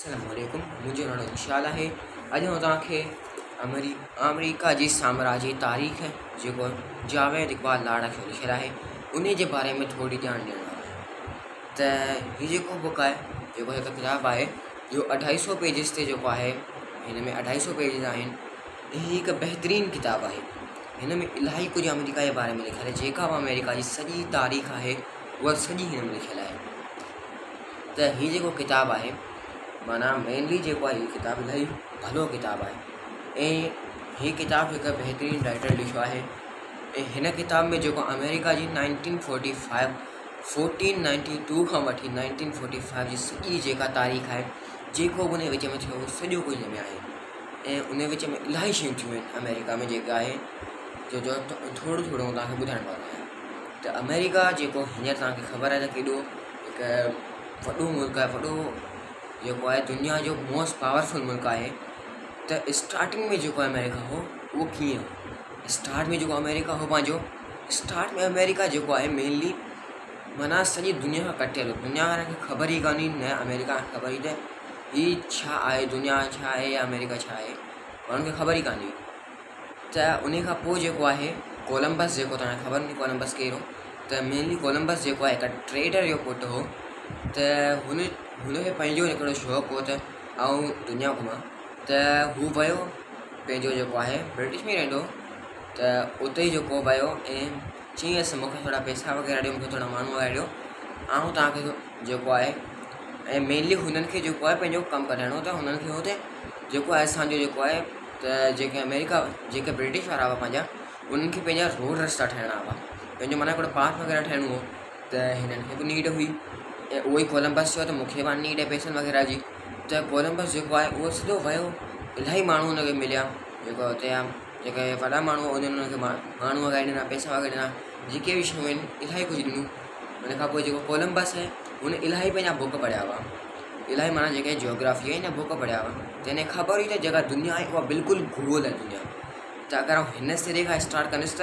अस्सलामुअलैकुम। मुझे नालो विशाल है। अज तक अमेरिका की साम्राज्य तारीख़ जो जावेद इकबाल लाड़ा लिखियल है उन के बारे में थोड़ी ॼाण ॾियण वारो आहियां। तो बुक है जो किताब है जो 250 पेजिस से जो है इनमें 250 पेजिस एक बेहतरीन किताब है। इनमें इलाही कुछ अमेरिका के बारे में लिखल है। जेका अमेरिका की सॼी तारीख़ है वह सॼी हिन में लिखियल है। तो जो किताब है माना मेनली जो है किताब इलाही भलो किताब है। ये किताब एक बेहतरीन राइटर लिखो है। इन किताब में जो अमेरिका की 1945 1492 का वठी 1945 की सॼी जेका तारीख़ है जो उन विच में थो सॼो कुछ में है। उन विच में इलाही शयूं थियूं अमेरिका में जेका है जो थोड़ो थोड़ो तक ॿुधाइण वारो आहियां। तो अमेरिका जो हींअर तक खबर है केॾो एक वॾो मुल्क है, वॾो जो है दुनिया जो मोस्ट पावरफुल मुल्क है। तो स्टार्टिंग में जो अमेरिका हो वो किए हो स्टार्ट में जो अमेरिका हो पाँच स्टार्ट में अमेरिका जो है मेनली माना सॼी दुनिया का कटियल हो। दुनिया वारनि खे ख़बर ही कान्हे न अमेरिका ख़बर ही त ही छा आहे, दुनिया छा आहे या अमेरिका छा आहे, उन्हनि खे ख़बर ही कान्हे। तो उन खां पोइ जेको आहे कोलंबस जो तव्हांखे ख़बर नहीं कोलंबस केरु हो। तो मेनली कोलंबस जो है एक ट्रेडर जो पुट हो। तो हुनखे पंहिंजो हिकिड़ो शौक़ु हो त आउं दुनिया घुमां। तो हू वियो पंहिंजो जो है ब्रिटिश में रहंदो। तो उते जो वियो ऐं चईंसि मूंखे थोड़ा पैसा वग़ैरह ॾियो, मूंखे थोड़ा माण्हू वग़ैरह ॾियो, आउं तव्हांखे जो है ऐं मेनली हुननि खे जो है पंहिंजो कमु कराइणो। त हुननि खे हुते जो है असांजो जो है त जेके अमेरिका जेके ब्रिटिश वारा हुआ पंहिंजा उन्हनि खे पंहिंजा रोड रस्ता ठाहिणा हुआ, पंहिंजो माना हिकिड़ो पार्क वग़ैरह ठाहिणो हो। त हिननि खे बि नीड हुई ऐं उहो ई कोलंबस चयो त मूंखे बि नीड आहे पैसनि वग़ैरह जी। त कोलंबस जो है उहो सिधो वियो, इलाही माण्हू हुनखे मिलिया जेको हुते जेके वॾा माण्हू हुननि हुनखे माण्हू वग़ैरह ॾिना, पैसा वग़ैरह ॾिना, जेके बि शयूं आहिनि इलाही कुझु ॾिनूं। हुन खां पोइ जेको कोलंबस है हुन इलाही पंहिंजा बुक पढ़िया हुआ, इलाही माना जेके जियोग्राफी आहे न बुक पढ़िया हुआ। त हिन ख़बर हुई त जेका दुनिया आहे उहा बिल्कुलु गोल आहे दुनिया। त अगरि आउं हिन सिरे खां स्टार्ट कंदुसि त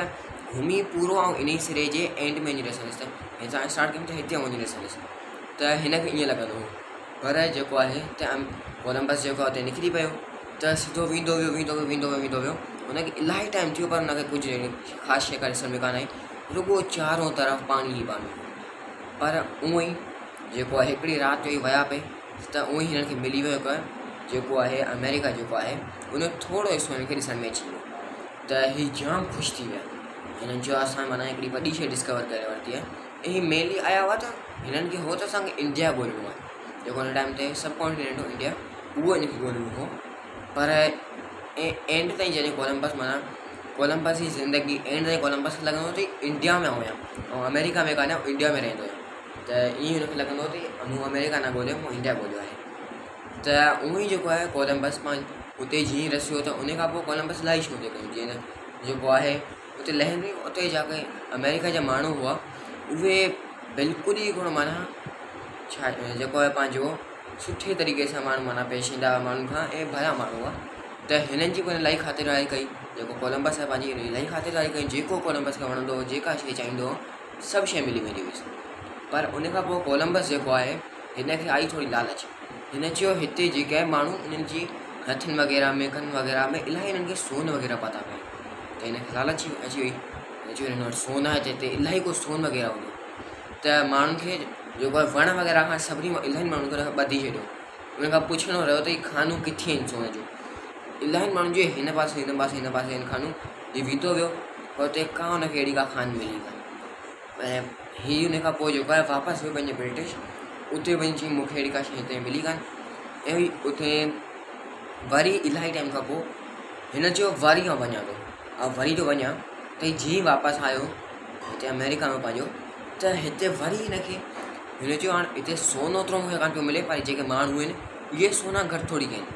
घुमी पूरो आउं इन सिरे जे एंड में वञी ॾिसंदुसि त हितां स्टार्ट कयूं त हिते वञी ॾिसंदुसि। त हिनखे ईअं लॻंदो हो। पर जेको आहे त कोलंबस जेको हुते निकिरी पियो त सिधो वेंदो वियो हुनखे इलाही टाइम थियो पर हुनखे कुझु ख़ासि शइ करे ॾिसण में कान आई, रुॻो चारों तरफ़ पाणी ई पाणी। पर उअं ई जेको आहे हिकिड़ी राति जो ई विया पे त उअं ई हिननि खे मिली वियो हिकु जेको आहे अमेरिका जेको आहे उन थोरो हिसो हिनखे ॾिसण में अची वियो। त हीअ जाम ख़ुशि थी विया। हिननि चयो असां माना हिकिड़ी वॾी शइ डिस्कवर करे वरिती आहे। ऐं हीअ मेनली आया हुआ त हिननि खे हो त असांखे इंडिया ॻोल्हणो आहे, जेको हिन टाइम ते सब कॉन्टिनेंट हो इंडिया उहो हिनखे ॻोल्हणो हो। पर एंड ताईं जॾहिं कोलंबस जी ज़िंदगी एंड ताईं कोलंबस खे लॻंदो त इंडिया में आहियां ऐं अमेरिका में कान इंडिया में रहंदो आहियां। त ईअं हुनखे लॻंदो त मूं अमेरिका न ॻोल्हियो, मूं इंडिया ॻोल्हियो आहे। त उअं ई जेको आहे कोलंबस मां उते जीअं रसियो त उन खां पोइ कोलंबस इलाही शयूं थी कयूं। जीअं जेको आहे उते लहंदे उते जाके अमेरिका जा माण्हू हुआ उहे बिल्कुलु ई हिकिड़ो माना छा जेको आहे पंहिंजो सुठे तरीक़े सां माण्हू माना पेश ईंदा हुआ माण्हुनि खां ऐं भरिया माण्हू हुआ। त हिननि जी कोई इलाही ख़ातिरदारी कई, जेको कोलंबस आहे पंहिंजी इलाही ख़ातिरदारी कई, जेको कोलंबस खे वणंदो हो जेका शइ चाहींदो हो सभु शइ मिली वेंदी हुई। पर उन खां पोइ कोलंबस जेको आहे हिनखे आई थोरी लालच। हिन चयो हिते जेके आहे माण्हू इन्हनि जी हथनि वग़ैरह में कन वग़ैरह में इलाही हिननि खे सोन वग़ैरह पता पए। त हिनखे लालच अची वई, चयो हिन वटि सोन आहे त हिते इलाही कुझु सोन वग़ैरह हूंदो। त माण्हुनि खे जेको आहे वण वग़ैरह खां सभिनी इलाही माण्हुनि खे ॿधी छॾियो। उन खां पुछणो रहियो त हीअ खानू किथे आहिनि सोन जो। इलाही माण्हुनि जे हिन पासे आहिनि खानू, हीअ बीठो वियो पर हुते का हुनखे अहिड़ी का खान मिली कान। ऐं हीअ हुन खां पोइ जेको आहे वापसि वियो पंहिंजे ब्रिटिश, उते वञी चई मूंखे अहिड़ी का शइ हिते मिली कान। ऐं उते वरी इलाही टाइम खां पोइ हिन चयो वरी मां वञा थो, ऐं वरी थो वञा त जीअं वापसि आयो हिते अमेरिका में पंहिंजो त हिते वरी हिन चयो हाणे हिते सोन ओतिरो मूंखे कान पियो मिले, पर जेके माण्हू आहिनि इहे सोना घटि थोरी कनि,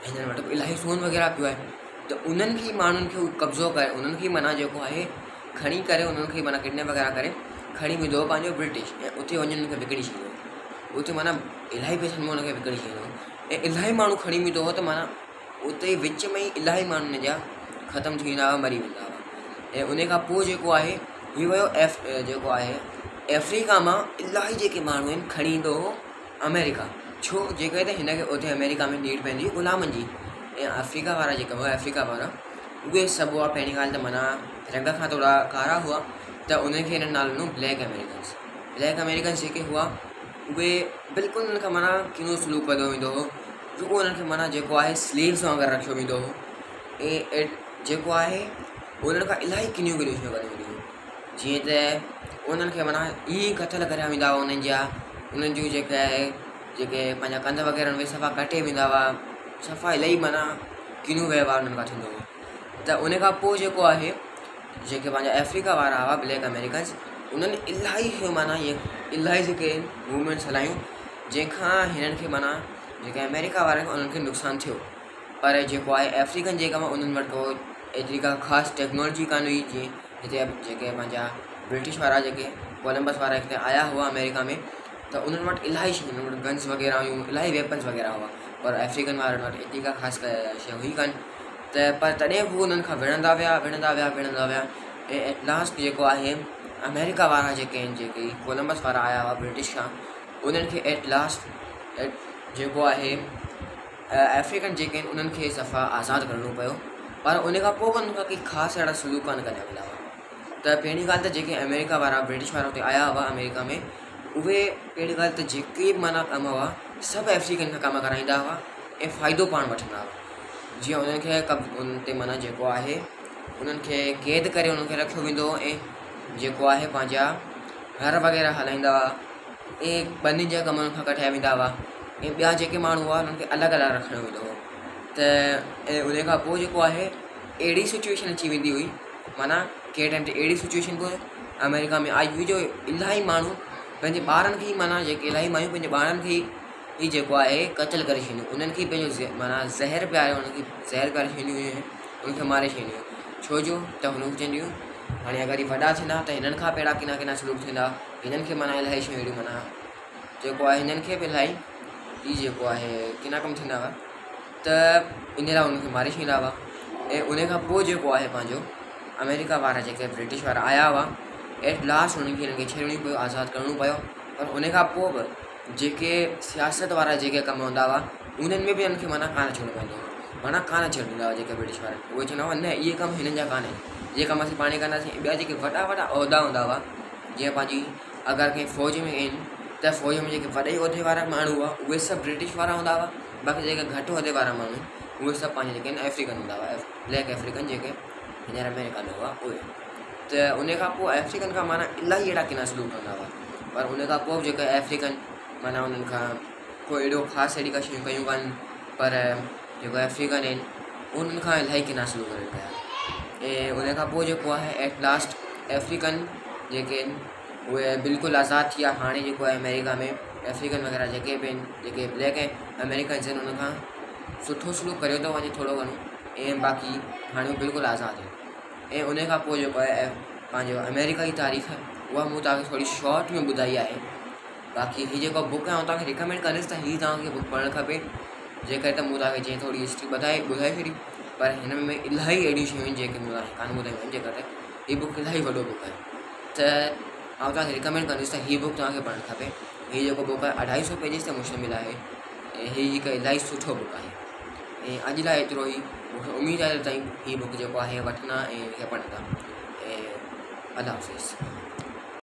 हिननि वटि इलाही सोन वग़ैरह पियो आहे। त उन्हनि खे माण्हुनि खे कब्ज़ो करे उन्हनि खे माना जेको आहे खणी करे उन्हनि खे माना किडनैप वग़ैरह करे खणी वेंदो पंहिंजो ब्रिटिश ऐं उते वञी हुनखे विकिणी छॾियो। उते माना इलाही पैसनि में हुनखे विकिणी छॾियो ऐं इलाही माण्हू खणी वेंदो हो त माना उते विच में ई इलाही माण्हुनि जा ख़तमु थी वेंदा हुआ, मरी वेंदा हुआ। ऐं उन खां पोइ जेको आहे हीअ वियो जेको आहे अफ्रीका मां इलाही जेके माण्हू आहिनि खणी ईंदो हो अमेरिका। छो जेके त हिन खे उते अमेरिका में नीड पवंदी ग़ुलामनि जी। ऐं अफ्रीका वारा जेका हुआ अफ्रीका वारा उहे सभु हुआ पहिरीं ॻाल्हि त माना रंग खां थोरा कारा हुआ, त उन्हनि खे हिन नालो ॾिनो ब्लैक अमेरिकन्स। ब्लैक अमेरिकन्स जेके हुआ उहे बिल्कुलु उन्हनि खां माना किनो सलूक कयो वेंदो हो, रुॻो उन्हनि खे माना जेको आहे स्लेव्स वांगुरु रखियो वेंदो हो। ऐं जेको आहे उन्हनि खां इलाही किनियूं किनियूं शयूं कयूं वेंदियूं हुयूं, जीअं त उन्हनि खे माना ईअं क़तल करिया वेंदा हुआ। उन्हनि जूं जेके पंहिंजा कंध वग़ैरह उहे सफ़ा कटे वेंदा हुआ, सफ़ा इलाही माना किनियूं व्यवहार उन्हनि खां थींदो हुओ। त उन खां पोइ जेको आहे जेके पंहिंजा अफ्रीका वारा हुआ ब्लैक अमेरिकन्स, उन्हनि इलाही शयूं माना इलाही जेके मूवमेंट्स हलायूं, जंहिंखां हिननि खे माना जेके अमेरिका वारा उन्हनि खे नुक़सानु थियो। पर जेको आहे अफ्रीकन जेका हुआ उन्हनि वटि को एतिरी का ख़ासि टेक्नोलॉजी कान हुई। जीअं हिते जेके पंहिंजा ब्रिटिश वारा जेके कोलंबस वारा हिते आया हुआ अमेरिका में, त उन्हनि वटि इलाही शयूं, उन्हनि वटि गन्स वग़ैरह हुयूं, इलाही वेपन्स वग़ैरह हुआ, पर अफ्रीकन वारनि वटि एतिरी का ख़ासि शइ हुई कान। त पर तॾहिं बि उन्हनि खां विढ़ंदा विया ऐं एट लास्ट जेको आहे अमेरिका वारा जेके आहिनि, जेके कोलंबस वारा आया हुआ ब्रिटिश खां, उन्हनि खे एट लास्ट जेको आहे अफ्रीकन जेके आहिनि उन्हनि खे सफ़ा आज़ादु करिणो पियो। पर उन खां पोइ बि उन्हनि खां कंहिं ख़ासि अहिड़ा सलूक कान कया वेंदा हुआ। त पहिरीं ॻाल्हि त जेके अमेरिका वारा ब्रिटिश वारा हुते आया हुआ अमेरिका में, उहे पहिरीं ॻाल्हि त जेके बि माना कम हुआ सभु अफ्रीकन खां कमु कराईंदा हुआ ऐं फ़ाइदो पाण वठंदा हुआ। जीअं उन्हनि खे उन ते माना जेको आहे उन्हनि खे क़ैद करे उन्हनि खे रखियो वेंदो हो, ऐं जेको आहे पंहिंजा घर वग़ैरह हलाईंदा हुआ, ऐं ॿनियुनि जा कम उन्हनि खां कढाया वेंदा हुआ, ऐं ॿिया जेके माण्हू हुआ उन्हनि खे अलॻि अलॻि रखिणो वेंदो हो। त ऐं उन खां पोइ जेको आहे अहिड़ी सिचुएशन अची वेंदी हुई, माना कंहिं टाइम ते अहिड़ी सिचुएशन बि अमेरिका में आई हुई जो इलाही माण्हू पंहिंजे ॿारनि खे ई माना जेके इलाही मायूं पंहिंजे ॿारनि खे ई जेको आहे क़तल करे छॾियूं, उन्हनि खे पंहिंजो माना ज़हर पियारे, उन्हनि खे ज़हर पियारे छॾियूं हुयूं, उनखे मारे छॾियूं। छो जो त हुनखे चवंदियूं हाणे अगरि ही वॾा थींदा त हिननि खां पहिरियां किना किना सलूक थींदा, हिननि खे माना इलाही शयूं अहिड़ियूं माना जेको आहे हिननि खे बि इलाही ही जेको आहे किना कमु थींदा हुआ, त इन लाइ उनखे मारे छॾींदा हुआ। ऐं उन खां पोइ जेको आहे पंहिंजो अमेरिका वारा जेके ब्रिटिश वारा आया हुआ, एट लास्ट उन्हनि खे हिननि खे छॾिणो पियो, आज़ादु करिणो पियो। पर उन खां पोइ बि जेके सियासत वारा जेके कम हूंदा हुआ उन्हनि में बि हिननि खे माना कान अचिणो पवंदो हुओ, माना कान अचणु ॾींदा हुआ जेके ब्रिटिश वारा। उहे चवंदा हुआ न इहे कम हिननि जा कान आहिनि, इहे कम असीं पाण ई कंदासीं। ॿिया जेके वॾा वॾा उहिदा हूंदा हुआ, जीअं पंहिंजी अगरि कंहिं फ़ौज में आहिनि त फ़ौज में जेके वॾे उहिदे वारा माण्हू हुआ उहे सभु ब्रिटिश वारा हूंदा हुआ, बाक़ी जेके घटि उहिदे वारा माण्हू उहे सभु पंहिंजे जेके आहिनि अफ्रीकन हूंदा हुआ, ब्लैक अफ्रीकन जेके हींअर अमेरिका में हुआ उहे। त उन खां पोइ अफ्रीकन खां माना इलाही अहिड़ा किना सलूक कंदा हुआ, पर उन खां पोइ जेके अफ्रीकन माना उन्हनि खां कोई एॾो ख़ासि अहिड़ी का शयूं कयूं कान, पर जेको अफ्रीकन आहिनि उन्हनि खां इलाही किना सलूक करे कया। ऐं उन खां पोइ जेको आहे एट लास्ट अफ्रीकन जेके आहिनि उहे बिल्कुलु आज़ादु थी विया। हाणे जेको आहे अमेरिका में अफ्रीकन वग़ैरह जेके बि आहिनि, जेके ब्लैक ऐं अमेरिकन्स आहिनि, उन खां सुठो सलूक करियो थो वञे थोरो घणो, ऐं बाक़ी हाणे बिल्कुलु आज़ादु आहे। ऐं उन खां पोइ जेको आहे पंहिंजो अमेरिका जी तारीख़ उहा मूं तव्हांखे थोरी शॉर्ट में ॿुधाई आहे। बाक़ी हीअ जेको बुक आहे तव्हांखे रिकमेंड कंदुसि त हीअ तव्हांखे बुक पढ़णु खपे, जेकॾहिं त मूं तव्हांखे जीअं थोरी हिस्ट्री ॿुधाए छॾी, पर हिन में इलाही अहिड़ियूं शयूं आहिनि जेके मूं तव्हांखे कान ॿुधायूं आहिनि, जेकर हीअ बुक इलाही वॾो बुक आहे। त आउं तव्हांखे रिकमेंड कंदुसि त हीअ बुक तव्हांखे पढ़णु खपे। हीअ जेको बुक आहे 250 पेजिस ते मुश्तमिल आहे, ऐं हीअ हिकु इलाही सुठो बुक आहे। ऐं अॼु लाइ एतिरो ई। मूंखे उमेदु आहे त तव्हां हीअ बुक जेको आहे वठंदा ऐं हीअ पढ़ंदा। ऐं अल्लाह हाफ़िज़।